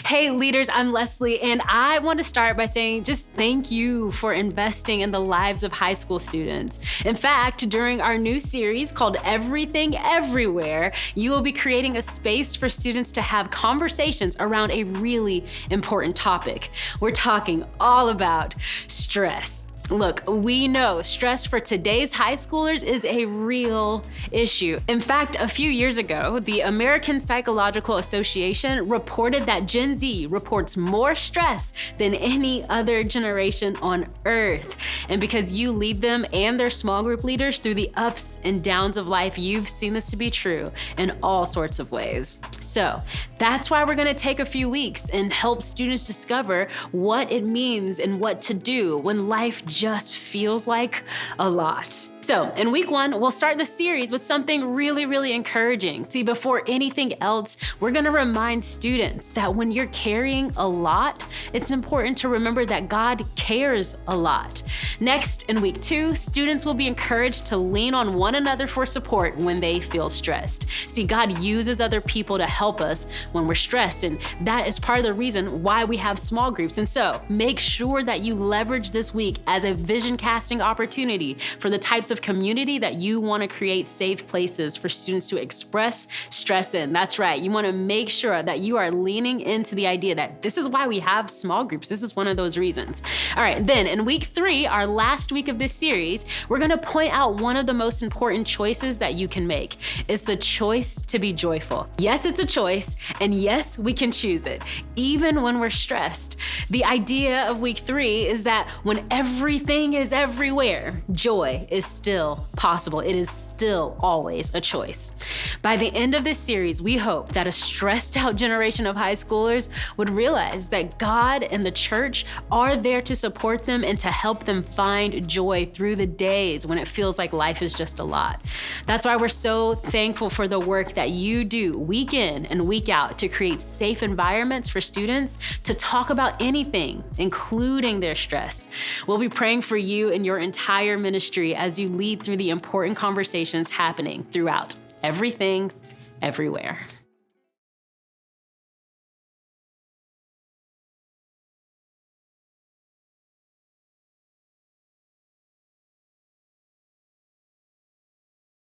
Hey leaders, I'm Leslie, and I want to start by saying just thank you for investing in the lives of high school students. In fact, during our new series called Everything Everywhere, you will be creating a space for students to have conversations around a really important topic. We're talking all about stress. Look, we know stress for today's high schoolers is a real issue. In fact, a few years ago, the American Psychological Association reported that Gen Z reports more stress than any other generation on Earth. And because you lead them and their small group leaders through the ups and downs of life, you've seen this to be true in all sorts of ways. So that's why we're gonna take a few weeks and help students discover what it means and what to do when life just feels like a lot. So in week 1, we'll start the series with something really encouraging. See, before anything else, we're gonna remind students that when you're carrying a lot, it's important to remember that God cares a lot. Next, in week 2, students will be encouraged to lean on one another for support when they feel stressed. See, God uses other people to help us when we're stressed, and that is part of the reason why we have small groups. And so make sure that you leverage this week as a vision casting opportunity for the types of community that you want to create safe places for students to express stress in. That's right. You want to make sure that you are leaning into the idea that this is why we have small groups. This is one of those reasons. All right, then in week 3, our last week of this series, we're going to point out one of the most important choices that you can make. It's the choice to be joyful. Yes, it's a choice, and yes, we can choose it, even when we're stressed. The idea of week 3 is that when everything is everywhere, joy is still possible. It is still always a choice. By the end of this series, we hope that a stressed out generation of high schoolers would realize that God and the church are there to support them and to help them find joy through the days when it feels like life is just a lot. That's why we're so thankful for the work that you do week in and week out to create safe environments for students to talk about anything, including their stress. We'll be praying for you and your entire ministry as you lead through the important conversations happening throughout everything, everywhere.